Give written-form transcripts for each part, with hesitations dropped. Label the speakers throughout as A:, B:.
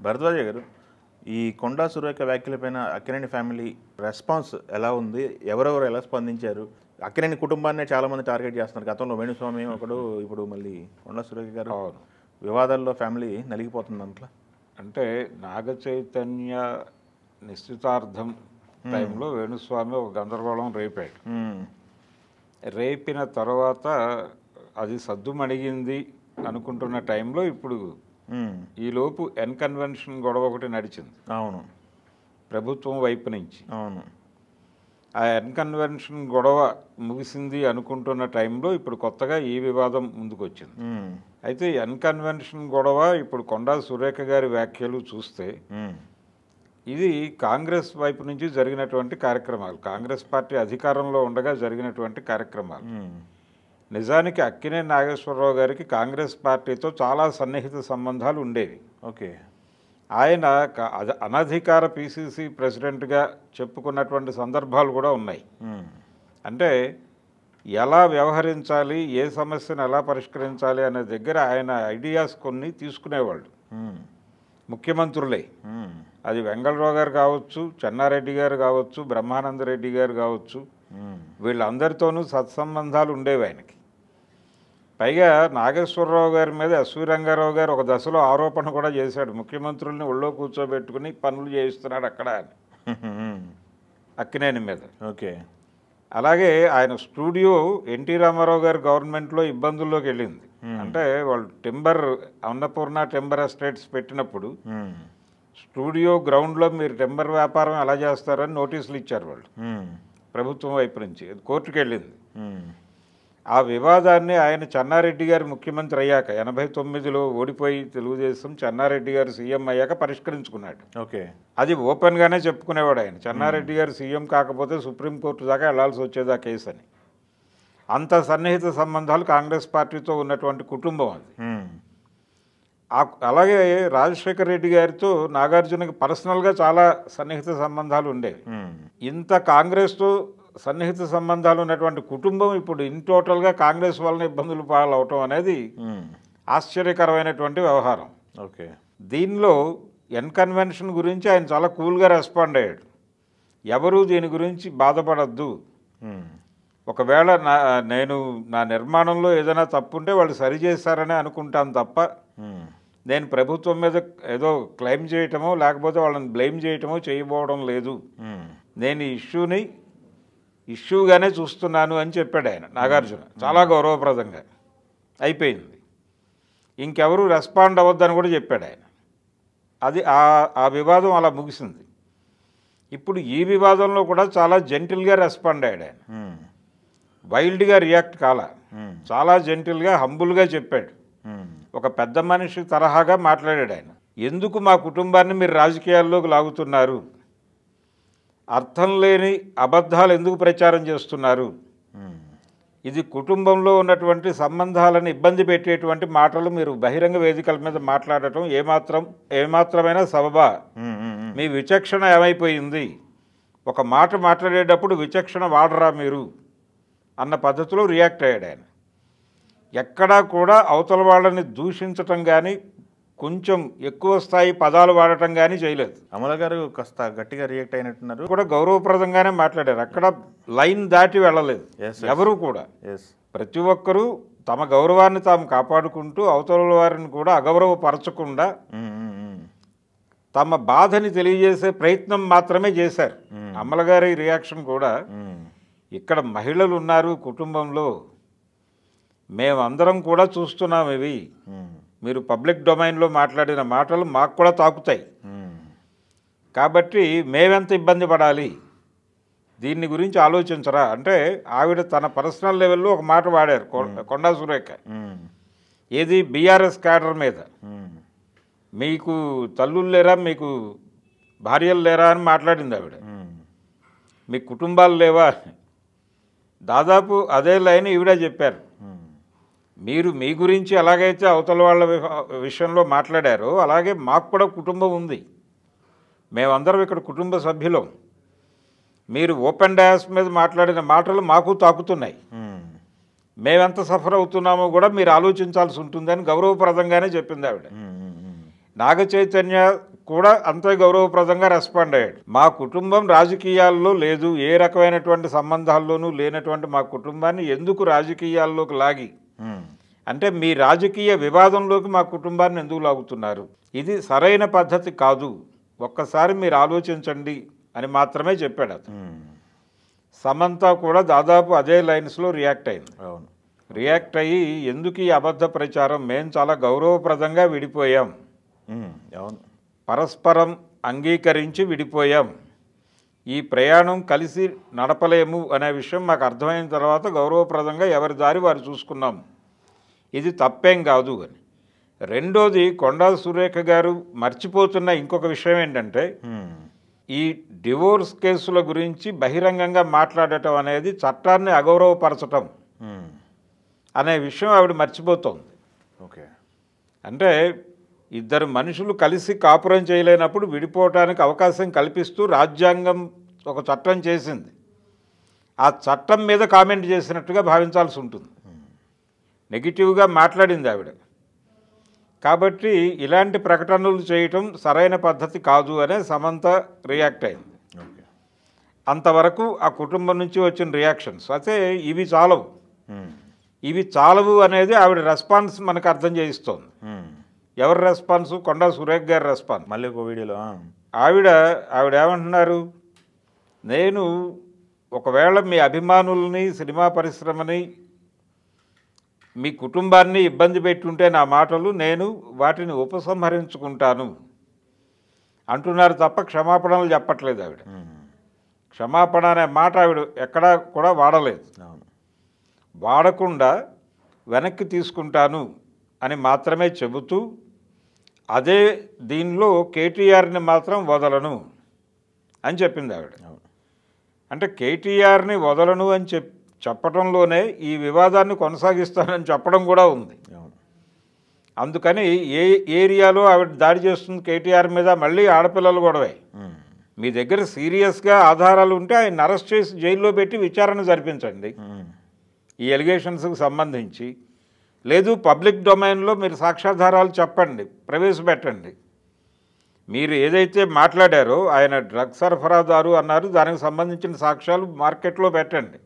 A: భరద్వాజ గారు, ఈ Konda Surekha వ్యాఖ్యలపైన Akkineni family response ఎలా ఉంది? ఎవరెవరు ఎలా స్పందించారు? అక్కినేని కుటుంబాన్నే చాలామంది టార్గెట్ చేస్తున్నారు. గతంలో వేణుస్వామి ఒకడు, ఇప్పుడు మళ్ళీ కొండా సురేఖ గారు. వివాదాల్లో ఫ్యామిలీ నలిగిపోతుంది అంట్లా.
B: అంటే నాగ చైతన్య నిశ్చితార్థం టైంలో వేణుస్వామి ఒక గందరగోళం రేపాడు. రేపిన తర్వాత అది సద్దుమణిగింది అనుకుంటున్న టైంలో ఇప్పుడు ఈలోపు ఎన్కన్వెన్షన్ గొడవ ఒకటి నడిచింది.
A: అవును,
B: ప్రభుత్వం వైపు నుంచి.
A: అవును.
B: ఆ ఎన్కన్వెన్షన్ గొడవ ముగిసింది అనుకుంటున్న టైంలో ఇప్పుడు కొత్తగా ఈ వివాదం ముందుకు వచ్చింది. అయితే ఎన్కన్వెన్షన్ గొడవ ఇప్పుడు కొండా సురేఖ గారి వ్యాఖ్యలు చూస్తే ఇది కాంగ్రెస్ వైపు నుంచి జరిగినటువంటి కార్యక్రమాలు, కాంగ్రెస్ పార్టీ అధికారంలో ఉండగా జరిగినటువంటి కార్యక్రమాలు. నిజానికి అక్కినేని నాగేశ్వరరావు గారికి కాంగ్రెస్ పార్టీతో చాలా సన్నిహిత సంబంధాలు ఉండేవి.
A: ఓకే.
B: ఆయన అనధికార పిసిసి ప్రెసిడెంట్గా చెప్పుకున్నటువంటి సందర్భాలు కూడా ఉన్నాయి. అంటే ఎలా వ్యవహరించాలి, ఏ సమస్యను ఎలా పరిష్కరించాలి అనే దగ్గర ఆయన ఐడియాస్ కొన్ని తీసుకునేవాళ్ళు. ముఖ్యమంత్రులే, అది వెంగళరావు గారు కావచ్చు, చెన్నారెడ్డి గారు కావచ్చు, బ్రహ్మానందరెడ్డి గారు కావచ్చు, వీళ్ళందరితోనూ సత్సంబంధాలు ఉండేవి ఆయనకి. పైగా నాగేశ్వరరావు గారి మీద ఎస్వి రంగారావు గారు ఒక దశలో ఆరోపణ కూడా చేశాడు, ముఖ్యమంత్రుల్ని ఒళ్ళో కూర్చోబెట్టుకుని పనులు చేయిస్తున్నాడు అక్కడ అని, అక్కినేని మీద.
A: ఓకే.
B: అలాగే ఆయన స్టూడియో ఎన్టీ రామారావు గారి గవర్నమెంట్లో ఇబ్బందుల్లోకి వెళ్ళింది. అంటే వాళ్ళు అన్నపూర్ణ టింబర్ ఎస్టేట్స్ పెట్టినప్పుడు స్టూడియో గ్రౌండ్లో మీరు టింబర్ వ్యాపారం ఎలా చేస్తారని నోటీసులు ఇచ్చారు వాళ్ళు ప్రభుత్వం వైపు నుంచి. కోర్టుకు వెళ్ళింది. ఆ వివాదాన్ని ఆయన చెన్నారెడ్డి గారు ముఖ్యమంత్రి అయ్యాక 89లో ఓడిపోయి తెలుగుదేశం, చెన్నారెడ్డి గారు సీఎం అయ్యాక పరిష్కరించుకున్నాడు.
A: ఓకే.
B: అది ఓపెన్గానే చెప్పుకునేవాడు ఆయన. చెన్నారెడ్డి గారు సీఎం కాకపోతే సుప్రీంకోర్టు దాకా వెళ్లాల్సి వచ్చేది ఆ కేసు అని. అంత సన్నిహిత సంబంధాలు కాంగ్రెస్ పార్టీతో ఉన్నటువంటి కుటుంబం అది. అలాగే రాజశేఖర రెడ్డి గారితో నాగార్జునకి పర్సనల్గా చాలా సన్నిహిత సంబంధాలు ఉండేవి. ఇంత కాంగ్రెస్తో సన్నిహిత సంబంధాలు ఉన్నటువంటి కుటుంబం ఇప్పుడు ఇన్ టోటల్గా కాంగ్రెస్ వలన ఇబ్బందులు పాలవటం అనేది ఆశ్చర్యకరమైనటువంటి వ్యవహారం.
A: ఓకే.
B: దీనిలో ఎన్కన్వెన్షన్ గురించి ఆయన చాలా కూల్గా రెస్పాండ్ అయ్యాడు. ఎవరూ దీని గురించి బాధపడద్దు, ఒకవేళ నేను నా నిర్మాణంలో ఏదైనా తప్పుంటే వాళ్ళు సరిచేస్తారని అనుకుంటాను తప్ప నేను ప్రభుత్వం మీద ఏదో క్లెయిమ్ చేయటమో లేకపోతే వాళ్ళని బ్లేమ్ చేయటమో చేయబోవడం లేదు, నేను ఈ ఇష్యూగానే చూస్తున్నాను అని చెప్పాడు ఆయన నాగార్జున చాలా గౌరవప్రదంగా. అయిపోయింది, ఇంకెవరూ రెస్పాండ్ అవ్వద్దని కూడా చెప్పాడు ఆయన. అది ఆ వివాదం అలా ముగిసింది. ఇప్పుడు ఈ వివాదంలో కూడా చాలా జెంటిల్గా రెస్పాండ్ అయ్యాడు ఆయన. వైల్డ్గా రియాక్ట్ కాలా, చాలా జెంటిల్గా హంబుల్గా చెప్పాడు. ఒక పెద్ద మనిషి తరహాగా మాట్లాడాడు ఆయన. ఎందుకు మా కుటుంబాన్ని మీరు రాజకీయాల్లోకి లాగుతున్నారు, అర్థం లేని అబద్ధాలు ఎందుకు ప్రచారం చేస్తున్నారు, ఇది కుటుంబంలో ఉన్నటువంటి సంబంధాలను ఇబ్బంది పెట్టేటువంటి మాటలు మీరు బహిరంగ వేదికల మీద మాట్లాడటం ఏమాత్రమైనా సబబా, మీ విచక్షణ ఏమైపోయింది, ఒక మాట మాట్లాడేటప్పుడు విచక్షణ వాడరా మీరు అన్న పద్ధతిలో రియాక్ట్ అయ్యాడు ఆయన. ఎక్కడా కూడా అవతల వాళ్ళని దూషించటం కానీ కొంచెం ఎక్కువ స్థాయి పదాలు వాడటం కానీ చేయలేదు.
A: అమల గారు కాస్త గట్టిగా రియాక్ట్ అయినట్టున్నారు,
B: కూడా గౌరవప్రదంగానే మాట్లాడారు. అక్కడ లైన్ దాటి వెళ్ళలేదు ఎవరు కూడా. ప్రతి ఒక్కరూ తమ గౌరవాన్ని తాము కాపాడుకుంటూ అవతల వారిని కూడా అగౌరవపరచకుండా తమ బాధని తెలియజేసే ప్రయత్నం మాత్రమే చేశారు. అమల గారి రియాక్షన్ కూడా, ఇక్కడ మహిళలు ఉన్నారు కుటుంబంలో, మేమందరం కూడా చూస్తున్నాం, ఇవి మీరు పబ్లిక్ డొమైన్లో మాట్లాడిన మాటలు మాకు కూడా తాకుతాయి, కాబట్టి మేమెంత ఇబ్బంది పడాలి, దీన్ని గురించి ఆలోచించరా అంటే ఆవిడ తన పర్సనల్ లెవెల్లో ఒక మాట వాడారు కొండా సురేఖ. ఏది బీఆర్ఎస్ క్యాడర్ మీద, మీకు తల్లులు లేరా, మీకు భార్యలు లేరా అని మాట్లాడింది ఆవిడ. మీ కుటుంబాలు లేవా, దాదాపు అదే లైన్ ఈవిడ చెప్పారు. మీరు మీ గురించి ఎలాగైతే అవతల వాళ్ళ విషయంలో మాట్లాడారో అలాగే మాకు కూడా కుటుంబం ఉంది, మేమందరం ఇక్కడ కుటుంబ సభ్యులం, మీరు ఓపెన్ డయాస్ మీద మాట్లాడిన మాటలు మాకు తాకుతున్నాయి, మేమెంత సఫర్ అవుతున్నామో కూడా మీరు ఆలోచించాల్సి ఉంటుందని గౌరవప్రదంగానే చెప్పింది ఆవిడ. నాగ చైతన్య కూడా అంతే గౌరవప్రదంగా రెస్పాండ్ అయ్యాడు. మా కుటుంబం రాజకీయాల్లో లేదు, ఏ రకమైనటువంటి సంబంధాల్లోనూ లేనటువంటి మా కుటుంబాన్ని ఎందుకు రాజకీయాల్లోకి లాగి, అంటే మీ రాజకీయ వివాదంలోకి మా కుటుంబాన్ని ఎందుకు లాగుతున్నారు, ఇది సరైన పద్ధతి కాదు, ఒక్కసారి మీరు ఆలోచించండి అని మాత్రమే చెప్పాడు అతను. సమంత కూడా దాదాపు అదే లైన్స్లో రియాక్ట్ అయింది.
A: అవును,
B: రియాక్ట్ అయ్యి ఎందుకు ఈ అబద్ధ ప్రచారం, మేము చాలా గౌరవప్రదంగా విడిపోయాం,
A: అవును,
B: పరస్పరం అంగీకరించి విడిపోయాం, ఈ ప్రయాణం కలిసి నడపలేము అనే విషయం మాకు అర్థమైన తర్వాత గౌరవప్రదంగా ఎవరి దారి వారు చూసుకున్నాం, ఇది తప్పేం కాదు అని. రెండోది, కొండా సురేఖ గారు మర్చిపోతున్న ఇంకొక విషయం ఏంటంటే, ఈ డివోర్స్ కేసుల గురించి బహిరంగంగా మాట్లాడటం అనేది చట్టాన్ని అగౌరవపరచటం అనే విషయం ఆవిడ మర్చిపోతోంది.
A: ఓకే,
B: అంటే ఇద్దరు మనుషులు కలిసి కాపురం చేయలేనప్పుడు విడిపోవటానికి అవకాశం కల్పిస్తూ రాజ్యాంగం ఒక చట్టం చేసింది. ఆ చట్టం మీద కామెంట్ చేసినట్టుగా భావించాల్సి ఉంటుంది. నెగిటివ్గా మాట్లాడింది ఆవిడ. కాబట్టి ఇలాంటి ప్రకటనలు చేయటం సరైన పద్ధతి కాదు అనే సమంత రియాక్ట్ అయింది. అంతవరకు ఆ కుటుంబం నుంచి వచ్చిన రియాక్షన్స్ అయితే ఇవి చాలవు అనేది ఆవిడ రెస్పాన్స్ మనకు అర్థం చేయిస్తోంది. ఎవరి రెస్పాన్స్? కొండా సురేఖ గారి రెస్పాన్స్.
A: మళ్ళీ ఒక వీడియోలో
B: ఆవిడ ఏమంటున్నారు, నేను ఒకవేళ మీ అభిమానుల్ని, సినిమా పరిశ్రమని, మీ కుటుంబాన్ని ఇబ్బంది పెట్టుంటే నా మాటలు, నేను వాటిని ఉపసంహరించుకుంటాను అంటున్నారు తప్ప క్షమాపణలు చెప్పట్లేదు ఆవిడ. క్షమాపణ అనే మాట ఆవిడ ఎక్కడా కూడా వాడలేదు. వాడకుండా వెనక్కి తీసుకుంటాను అని మాత్రమే చెబుతూ, అదే దీనిలో కేటీఆర్ని మాత్రం వదలను అని చెప్పింది ఆవిడ. అంటే కేటీఆర్ని వదలను అని చెప్పడంలోనే ఈ వివాదాన్ని కొనసాగిస్తానని చెప్పడం కూడా ఉంది. అందుకని ఏ ఏరియాలో ఆవిడ దాడి చేస్తుంది కేటీఆర్ మీద, మళ్ళీ ఆడపిల్లలు గొడవే. మీ దగ్గర సీరియస్గా ఆధారాలు ఉంటే ఆయన అరెస్ట్ చేసి జైల్లో పెట్టి విచారణ జరిపించండి ఈ ఎలిగేషన్స్కి సంబంధించి. లేదు, పబ్లిక్ డొమైన్లో మీరు సాక్ష్యాధారాలు చెప్పండి, ప్రవేశపెట్టండి. మీరు ఏదైతే మాట్లాడారో ఆయన డ్రగ్ సరఫరాదారు అన్నారు, దానికి సంబంధించిన సాక్ష్యాలు మార్కెట్లో పెట్టండి,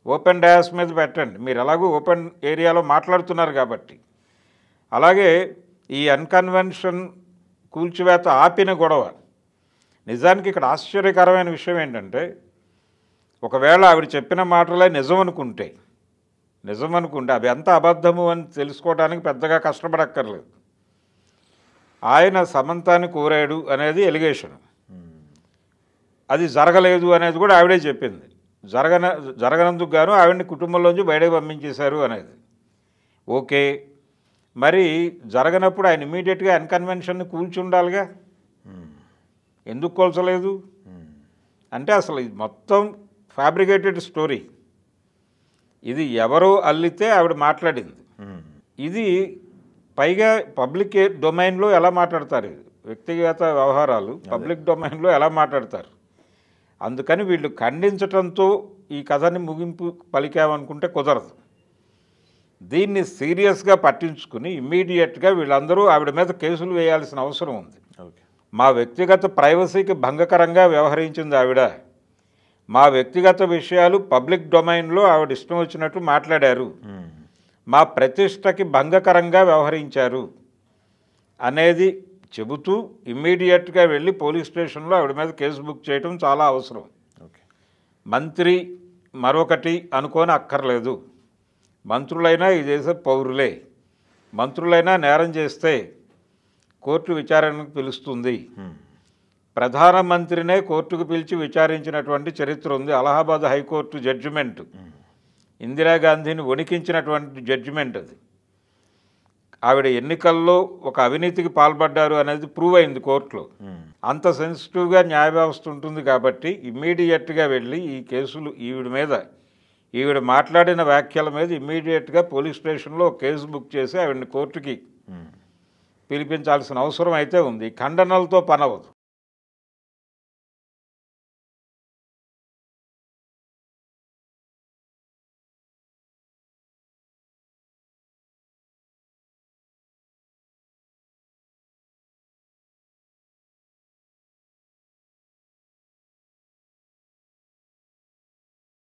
B: ఓపెన్ డయాస్ మీద పెట్టండి. మీరు ఎలాగో ఓపెన్ ఏరియాలో మాట్లాడుతున్నారు కాబట్టి. అలాగే ఈ అన్కన్వెన్షన్ కూల్చివేత ఆపిన గొడవ, నిజానికి ఇక్కడ ఆశ్చర్యకరమైన విషయం ఏంటంటే, ఒకవేళ ఆవిడ చెప్పిన మాటలే నిజం అనుకుంటే అవి ఎంత అబద్ధము అని తెలుసుకోవడానికి పెద్దగా కష్టపడక్కర్లేదు. ఆయన సమంతాన్ని కోరాడు అనేది ఎలిగేషన్, అది జరగలేదు అనేది కూడా ఆవిడే చెప్పింది. జరగనందుకు గాను ఆవిడని కుటుంబంలోంచి బయటకు పంపించేశారు అనేది. ఓకే, మరి జరగనప్పుడు ఆయన ఇమీడియట్గా అన్కన్వెన్షన్ని కూల్చి ఉండాలిగా, ఎందుకు కూల్చలేదు? అంటే అసలు ఇది మొత్తం ఫ్యాబ్రికేటెడ్ స్టోరీ. ఇది ఎవరో అల్లితే ఆవిడ మాట్లాడింది. ఇది పైగా పబ్లిక్ డొమైన్లో ఎలా మాట్లాడతారు, వ్యక్తిగత వ్యవహారాలు పబ్లిక్ డొమైన్లో ఎలా మాట్లాడతారు. అందుకని వీళ్ళు ఖండించటంతో ఈ కథని ముగింపు పలికామనుకుంటే కుదరదు. దీన్ని సీరియస్గా పట్టించుకుని ఇమ్మీడియట్గా వీళ్ళందరూ ఆవిడ మీద కేసులు వేయాల్సిన అవసరం ఉంది. మా వ్యక్తిగత ప్రైవసీకి భంగకరంగా వ్యవహరించింది ఆవిడ, మా వ్యక్తిగత విషయాలు పబ్లిక్ డొమైన్లో ఆవిడ ఇష్టం వచ్చినట్టు మాట్లాడారు, మా ప్రతిష్టకి భంగకరంగా వ్యవహరించారు అనేది చెబుతూ ఇమ్మీడియట్గా వెళ్ళి పోలీస్ స్టేషన్లో ఆవిడ మీద కేసు బుక్ చేయడం చాలా అవసరం. మంత్రి మరొకటి అనుకోని అక్కర్లేదు, మంత్రులైనా ఈ దేశ పౌరులే, మంత్రులైనా నేరం చేస్తే కోర్టు విచారణకు పిలుస్తుంది. ప్రధానమంత్రినే కోర్టుకు పిలిచి విచారించినటువంటి చరిత్ర ఉంది. అలహాబాద్ హైకోర్టు జడ్జిమెంట్, ఇందిరాగాంధీని వణికించినటువంటి జడ్జిమెంట్ అది. ఆవిడ ఎన్నికల్లో ఒక అవినీతికి పాల్పడ్డారు అనేది ప్రూవ్ అయింది కోర్టులో. అంత సెన్సిటివ్గా న్యాయ వ్యవస్థ ఉంటుంది కాబట్టి ఇమ్మీడియట్గా వెళ్ళి ఈ కేసులు ఈవిడ మాట్లాడిన వ్యాఖ్యల మీద ఇమ్మీడియట్గా పోలీస్ స్టేషన్లో కేసు బుక్ చేసి ఆవిడని కోర్టుకి పిలిపించాల్సిన అవసరం అయితే ఉంది. ఖండనలతో పనవదు.